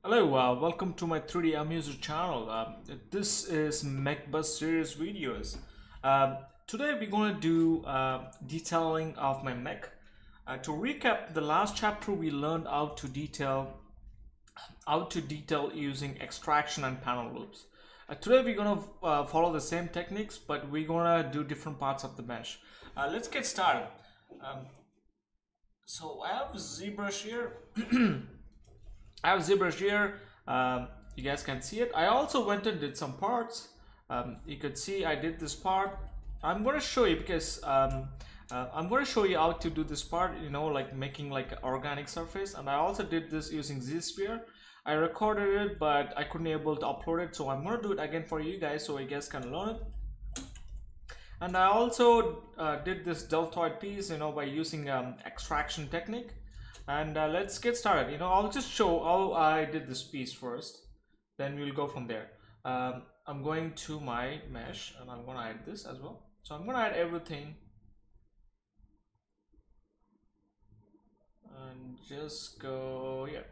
Hello, welcome to my 3D Amuser channel. This is Mech series videos. Today we're going to do detailing of my mech. To recap, the last chapter we learned how to detail using extraction and panel loops. Today we're going to follow the same techniques, but we're going to do different parts of the mesh. Let's get started. So I have ZBrush here. I have ZBrush here. You guys can see it. I also went and did some parts. You could see I did this part. I'm going to show you because I'm going to show you how to do this part, you know, like making like an organic surface. And I also did this using ZSphere. I recorded it, but I couldn't able to upload it. So I'm going to do it again for you guys so you guys can learn it. And I also did this deltoid piece, you know, by using extraction technique. And let's get started. You know, I'll just show how I did this piece first, then we'll go from there. I'm going to my mesh and I'm going to add this as well. So I'm going to add everything and just go here.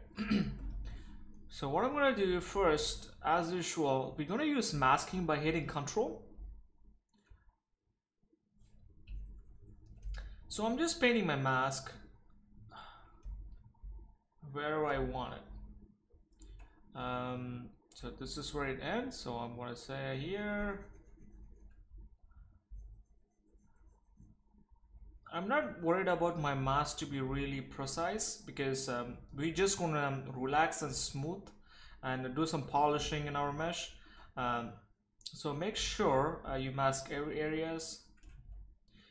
So what I'm going to do first, as usual, we're going to use masking by hitting Control. So I'm just painting my mask where I want it. So this is where it ends. So I'm going to say here. I'm not worried about my mask to be really precise because we're just going to relax and smooth and do some polishing in our mesh. So make sure you mask every areas,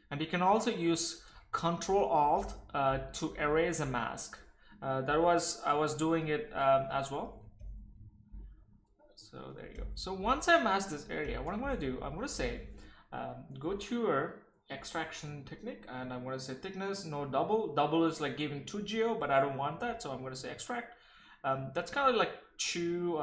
and you can also use Control Alt to erase a mask. I was doing it as well. So there you go. So once I mask this area, what I'm going to do, I'm going to say go to your extraction technique, and I'm going to say thickness, no double. Double is like giving 2 geo, but I don't want that, so I'm going to say extract. That's kind of like too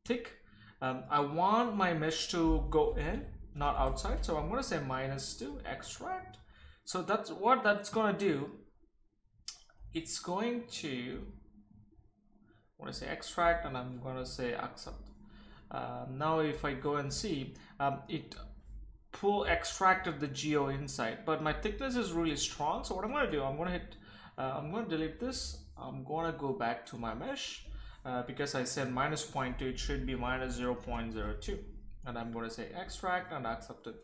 thick. I want my mesh to go in, not outside, so I'm going to say -2 extract. So that's what that's going to do. It's going to, I'm going to say extract, and I'm going to say accept. Now if I go and see, it extracted the geo inside, but my thickness is really strong. So what I'm going to do, I'm going to hit, I'm going to delete this. I'm going to go back to my mesh because I said -0.2, it should be -0.02, and I'm going to say extract and accept it.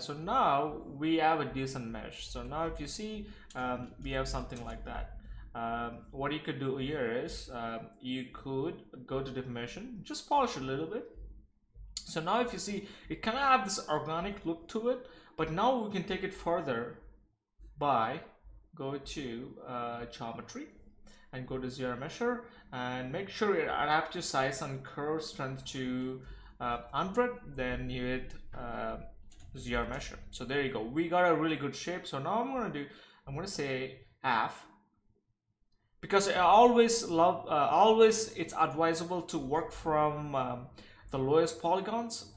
So now we have a decent mesh. So now if you see, we have something like that. What you could do here is you could go to deformation, just polish it a little bit. So now if you see, it kind of have this organic look to it, but now we can take it further by go to geometry and go to zero measure and make sure it adapt your size and curve strength to 100. Then you hit zero measure. So there you go. We got a really good shape. So now I'm going to say half. Because I always love, it's advisable to work from the lowest polygons,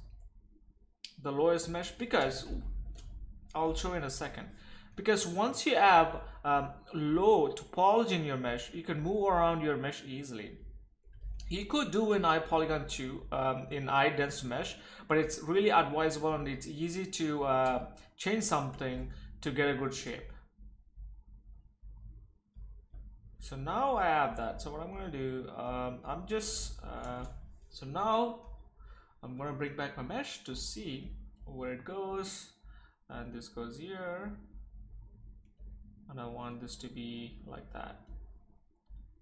the lowest mesh, because I'll show you in a second. Because once you have low topology in your mesh, you can move around your mesh easily. You could do in high polygon too, in high dense mesh, but it's really advisable and it's easy to change something to get a good shape. So now I have that. So what I'm going to do, so now I'm going to bring back my mesh to see where it goes, and this goes here, and I want this to be like that.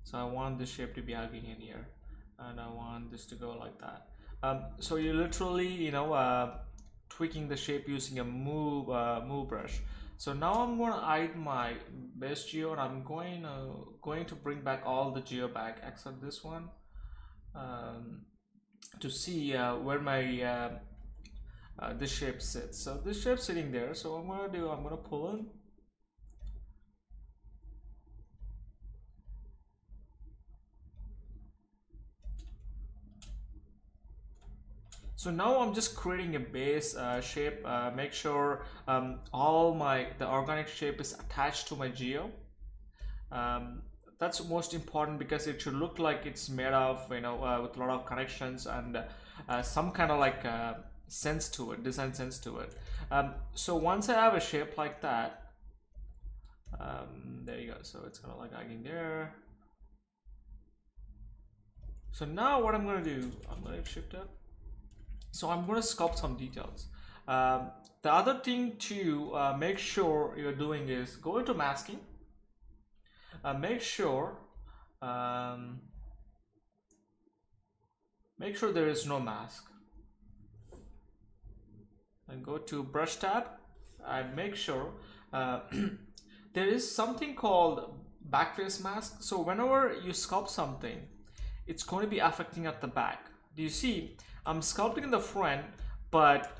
So I want this shape to be hugging in here, and I want this to go like that. So you're literally, you know, tweaking the shape using a move brush. So now I'm going to hide my base geo, and I'm going to bring back all the geo back except this one, to see where my this shape sits. So this shape sitting there. So what I'm going to do, I'm going to pull in. So now I'm just creating a base shape. Make sure all the organic shape is attached to my geo. That's most important because it should look like it's made of, with a lot of connections and some kind of like sense to it, design sense to it. So once I have a shape like that, there you go. So it's kind of like hanging there. So now what I'm going to do, I'm going to shift up. So I'm going to sculpt some details. The other thing to make sure you're doing is go into masking. Make sure there is no mask. And go to brush tab and make sure there is something called backface mask. So whenever you sculpt something, it's going to be affecting at the back. Do you see? I'm sculpting in the front, but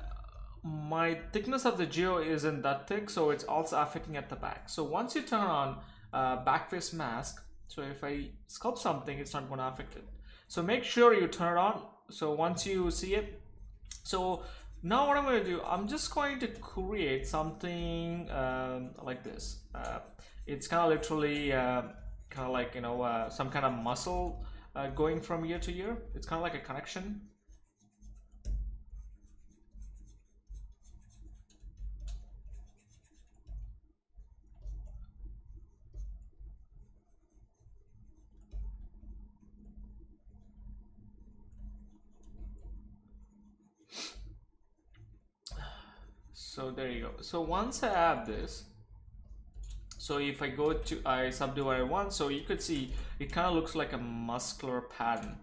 my thickness of the geo isn't that thick, so it's also affecting at the back. So once you turn on backface mask, so if I sculpt something, it's not going to affect it. So make sure you turn it on. So once you see it, so now what I'm going to do, I'm just going to create something like this. It's kind of literally kind of like, some kind of muscle going from ear to ear. It's kind of like a connection. So there you go. So once I have this, so if I go to I subdivide one, so you could see it kind of looks like a muscular pattern.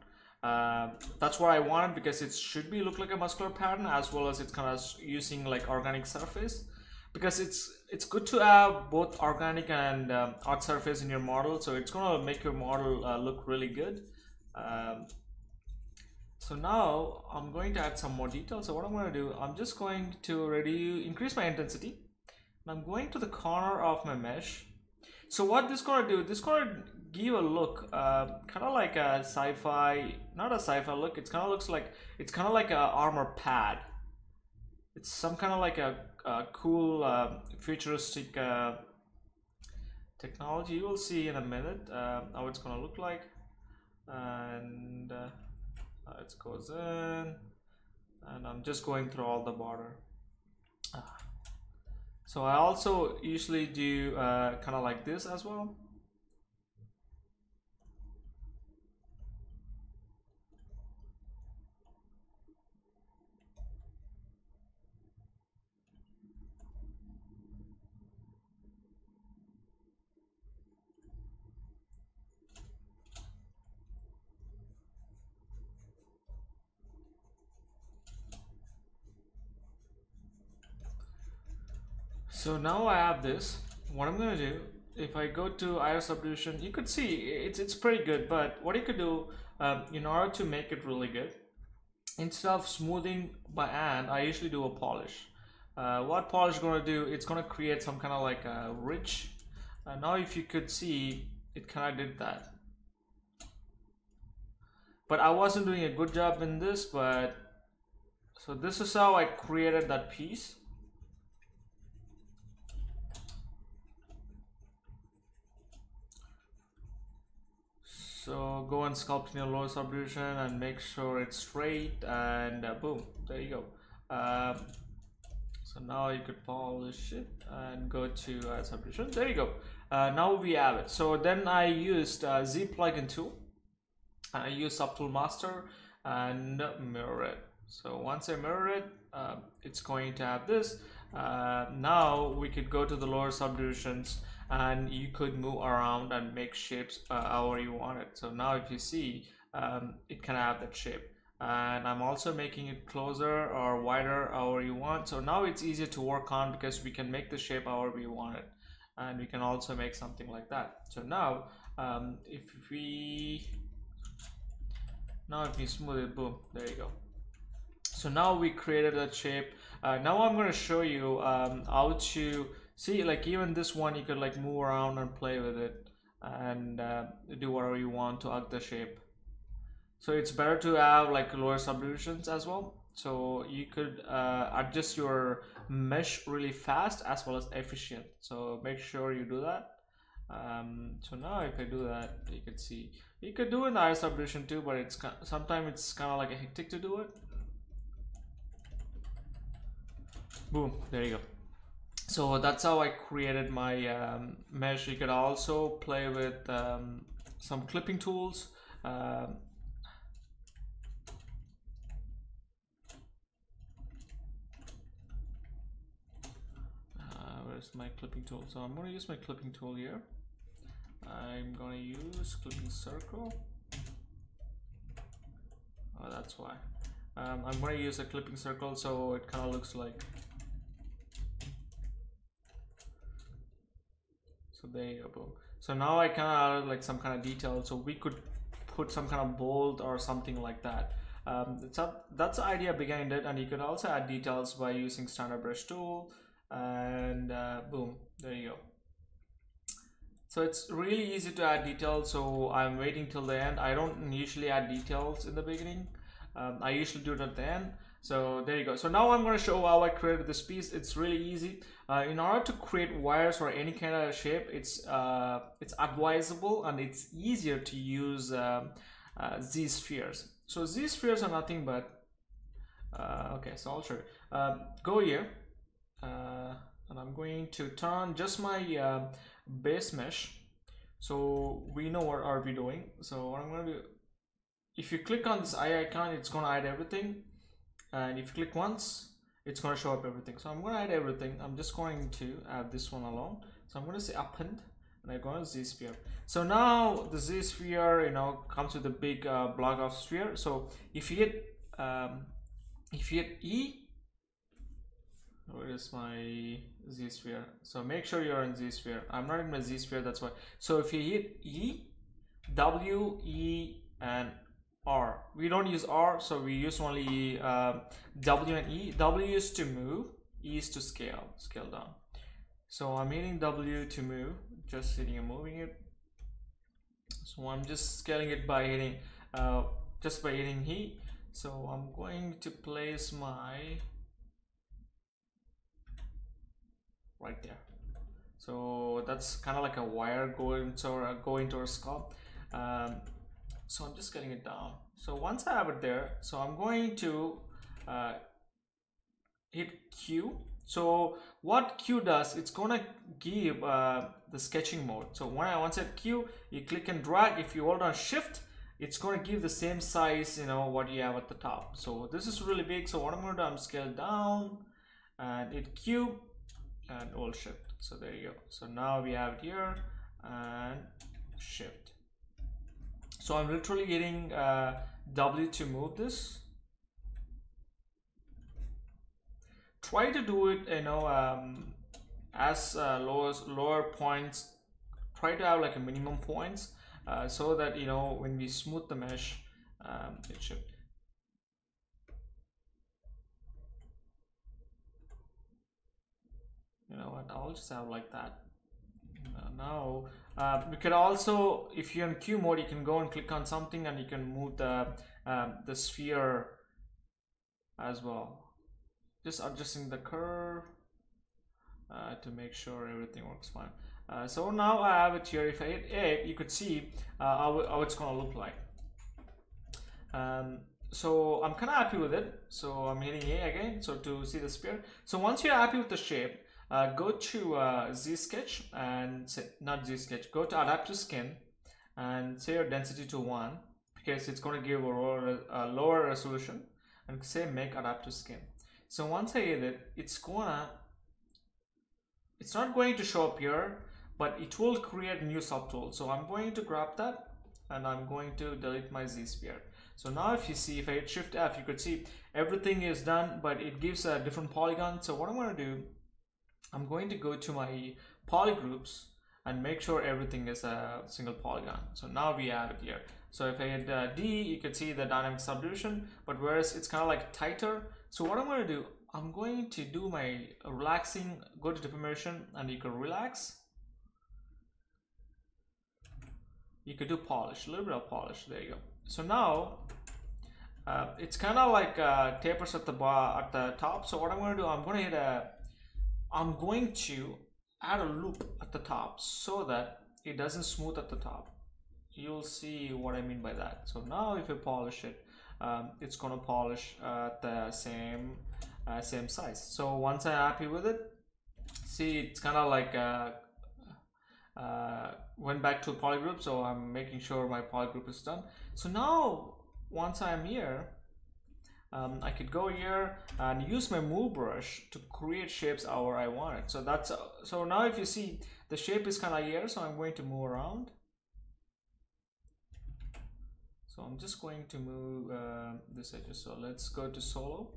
That's what I wanted because it should be look like a muscular pattern, as well as it's kind of using like organic surface, because it's good to have both organic and art surface in your model. So it's gonna make your model look really good. So now I'm going to add some more detail. So what I'm going to do, I'm just going to increase my intensity. And I'm going to the corner of my mesh. So what this going to do, this going to give a look, kind of like a sci-fi, not a sci-fi look. It's kind of looks like, it's kind of like a armor pad. It's some kind of like a cool futuristic technology. You will see in a minute how it's going to look like. And it goes in, and I'm just going through all the border. So I also usually do kind of like this as well. So now I have this. What I'm gonna do, if I go to iris subdivision, you could see it's pretty good. But what you could do, in order to make it really good, instead of smoothing by hand, I usually do a polish. What polish is gonna do? It's gonna create some kind of like a ridge. Now, if you could see, it kind of did that. But I wasn't doing a good job in this. But so this is how I created that piece. So go and sculpt in your lower subdivision and make sure it's straight, and boom, there you go. So now you could polish it and go to subdivision. There you go. Now we have it. So then I used Z plugin tool. I use subtool master and mirror it. So once I mirror it, it's going to have this. Now we could go to the lower subdivisions, and you could move around and make shapes however you want it. So now if you see, it can have that shape, and I'm also making it closer or wider however you want. So now it's easier to work on because we can make the shape however we want it, and we can also make something like that. So now if we smooth it, boom, there you go. So now we created that shape. Now I'm going to show you how to see, like even this one, you could like move around and play with it and do whatever you want to hug the shape. So it's better to have like lower subdivisions as well. so you could adjust your mesh really fast as well as efficient. So make sure you do that. So now if I do that, you can see you could do an iris subdivision too, but it's sometimes it's kind of like a hectic to do it. Boom, there you go. So that's how I created my mesh. You could also play with some clipping tools. Where's my clipping tool? So I'm going to use my clipping tool here. I'm going to use clipping circle. Oh, that's why. I'm going to use a clipping circle so it kind of looks like. So there you go. Boom. So now I kind of added like some kind of detail. So we could put some kind of bold or something like that. That's the idea behind it, and you could also add details by using standard brush tool, and boom, there you go. So it's really easy to add details, so I'm waiting till the end. I don't usually add details in the beginning. I usually do it at the end. So there you go. So now I'm going to show how I created this piece. It's really easy. In order to create wires or any kind of shape, it's advisable and it's easier to use Z spheres. So Z spheres are nothing but okay. So I'll show you. Go here, and I'm going to turn just my base mesh, so we know what are we doing. So what I'm going to do, if you click on this eye icon, it's going to hide everything, and if you click once, it's going to show up everything. So I'm going to hide everything. I'm just going to add this one alone. So I'm going to say append, and I go on Z sphere. So now the Z sphere, you know, comes with a big block of sphere. So if you hit E, where is my Z sphere? So make sure you're in Z sphere. I'm not in my Z sphere, that's why. So if you hit E, W, E, and R. We don't use R, so we use only W and E. W is to move, E is to scale down. So I'm hitting W to move, just hitting and moving it. So I'm just scaling it by hitting, just by hitting E. So I'm going to place my right there. So that's kind of like a wire going into our sculpt. So I'm just getting it down. So once I have it there, so I'm going to hit Q. So what Q does, it's gonna give the sketching mode. So once I hit Q, you click and drag. If you hold on Shift, it's gonna give the same size, you know, what you have at the top. So this is really big. So what I'm gonna do, I'm scale down and hit Q and hold Shift. So there you go. So now we have it here and Shift. So I'm literally hitting W to move this. Try to do it, you know, as lower points. Try to have like a minimum points so that, you know, when we smooth the mesh, it should. You know what? I'll just have like that. Now you can also, if you're in Q mode, you can go and click on something and you can move the sphere as well. Just adjusting the curve to make sure everything works fine. So now I have it here. If I hit A, you could see how it's gonna look like. So I'm kind of happy with it. So I'm hitting A again, so to see the sphere. So once you're happy with the shape, go to Z sketch and say, not Z sketch, go to adapt to skin and say your density to 1 because it's going to give a lower resolution, and say make adapt to skin. So once I hit it, it's not going to show up here, but it will create a new subtool. So I'm going to grab that and I'm going to delete my Z sphere. So now if you see, if I hit Shift F, you could see everything is done, but it gives a different polygon. So what I'm going to do, I'm going to go to my poly groups and make sure everything is a single polygon. So now we have it here. So if I hit D, you can see the dynamic subdivision, but whereas it's kind of like tighter. So what I'm going to do, I'm going to do my relaxing, go to deformation, and you can relax. You could do polish, a little bit of polish, there you go. So now it's kind of like tapers at the bar at the top. So what I'm going to do, I'm going to add a loop at the top so that it doesn't smooth at the top. You'll see what I mean by that. So now if you polish it, it's going to polish at the same size. So once I'm happy with it, see, it's kind of like went back to polygroup, so I'm making sure my polygroup is done. So now once I'm here, I could go here and use my move brush to create shapes however I want it. So that's so now if you see, the shape is kind of here, so I'm going to move around. So I'm just going to move this edges. So let's go to solo.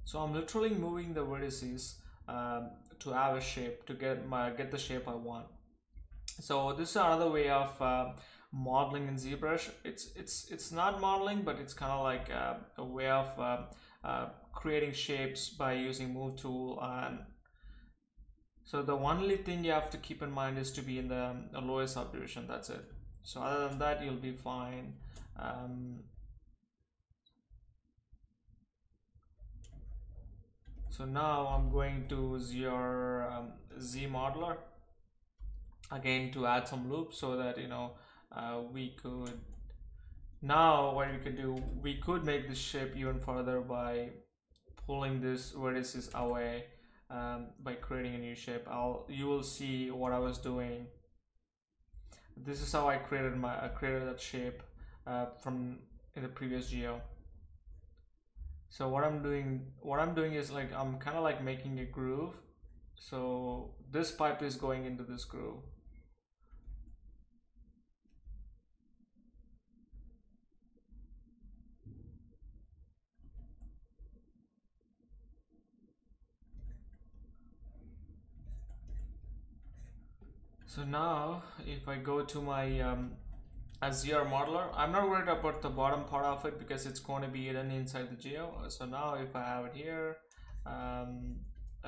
So I'm literally moving the vertices to have a shape, to get the shape I want. So this is another way of modeling in ZBrush. It's not modeling, but it's kind of like a way of creating shapes by using move tool. And so the only thing you have to keep in mind is to be in the lowest subdivision. That's it. So other than that, you'll be fine. So now I'm going to your Z modeler again to add some loops so that we could, now what we could do, we could make this shape even further by pulling this vertices away by creating a new shape. You will see what I was doing. This is how I created that shape from in the previous geo. So what I'm doing is like I'm kind of like making a groove. So this pipe is going into this groove. So now if I go to my ZR modeler, I'm not worried about the bottom part of it because it's going to be hidden inside the geo. So now if I have it here, and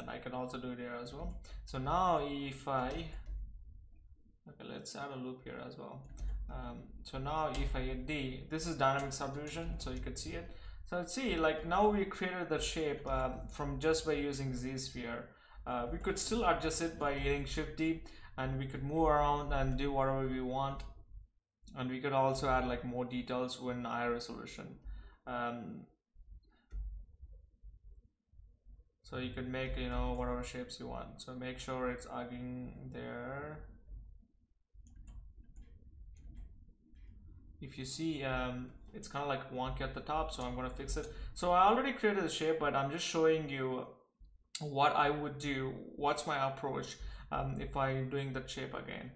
I can also do it here as well. So now if okay, let's add a loop here as well. So now if I hit D, this is dynamic subdivision, so you could see it. So see, like now we created the shape from just by using Z sphere. We could still adjust it by hitting Shift D, and we could move around and do whatever we want. And we could also add like more details when higher resolution. So you could make whatever shapes you want. So make sure it's hugging there. If you see, it's kind of like wonky at the top, so I'm going to fix it. So I already created the shape, but I'm just showing you what I would do. What's my approach if I'm doing that shape again.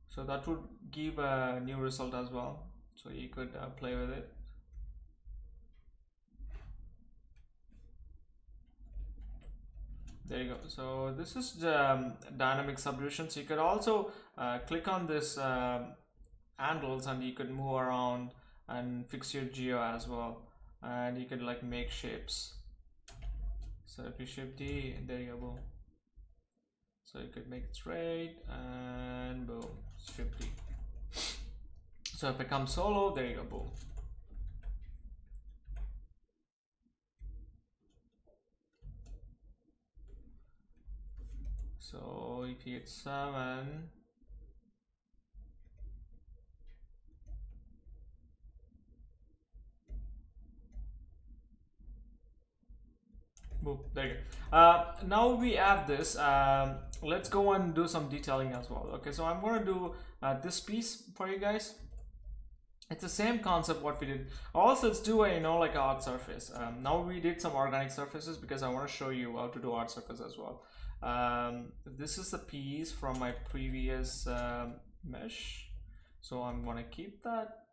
So that would give a new result as well. So you could play with it. There you go. So this is the dynamic subdivision. So you could also click on this handles and you could move around and fix your geo as well. And you could like make shapes. So if you shift D, there you go, boom. So you could make it straight and boom, shift D. So if it comes solo, there you go, boom. So if you hit 7, boom, there you go. Now we have this. Let's go and do some detailing as well. Okay, so I'm going to do this piece for you guys. It's the same concept what we did. Also, let's do a like a art surface. Now we did some organic surfaces because I want to show you how to do art surface as well. This is the piece from my previous mesh, so I'm going to keep that.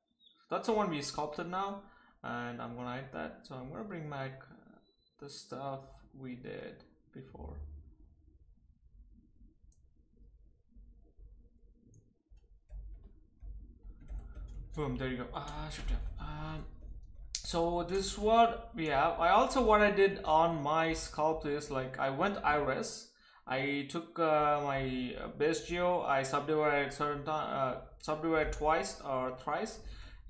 That's the one we sculpted now, and I'm going to hide that. So I'm going to bring back the stuff we did before. Boom, there you go. So this is what we have. What I did on my sculpt is like I went iris. I took my base geo, I subdivided subdivided twice or thrice.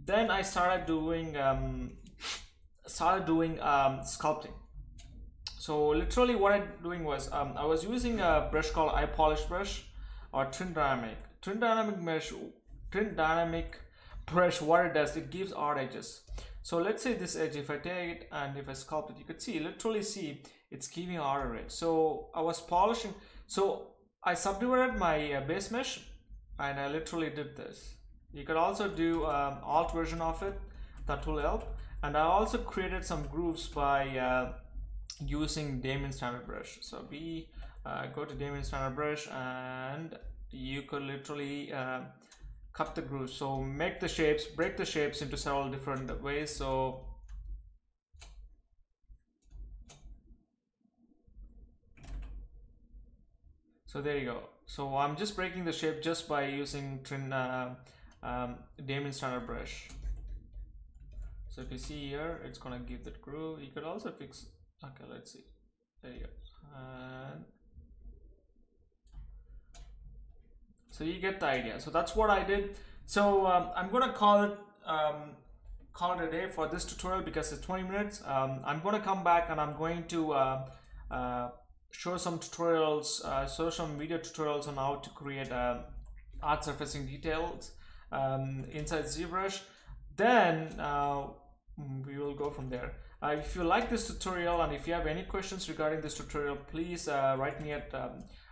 Then I started doing sculpting. So literally what I'm doing was I was using a brush called eye polish brush or trim dynamic. Trim dynamic brush, what it does, it gives odd edges. So let's say this edge, if I take it and if I sculpt it, you could see, literally see it's giving outer edge. So I was polishing, so I subdivided my base mesh and I literally did this. You could also do alt version of it, that will help. And I also created some grooves by using Damien standard brush. So we go to Damien standard brush and you could literally cut the grooves. So make the shapes, break the shapes into several different ways. So there you go. So I'm just breaking the shape just by using Damien standard brush. So if you see here, it's gonna give that groove. You could also fix, okay, let's see. There you go. And so you get the idea. So that's what I did. So I'm gonna call it a day for this tutorial because it's 20 minutes. I'm gonna come back and I'm going to show some tutorials, show some video tutorials on how to create art surfacing details inside Zbrush. Then we will go from there. If you like this tutorial and if you have any questions regarding this tutorial, please write me at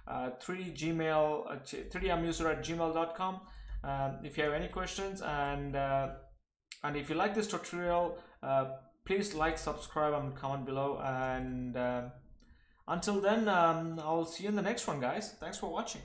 3damuser@gmail.com if you have any questions, and if you like this tutorial, please like, subscribe and comment below, and until then, I'll see you in the next one, guys. Thanks for watching.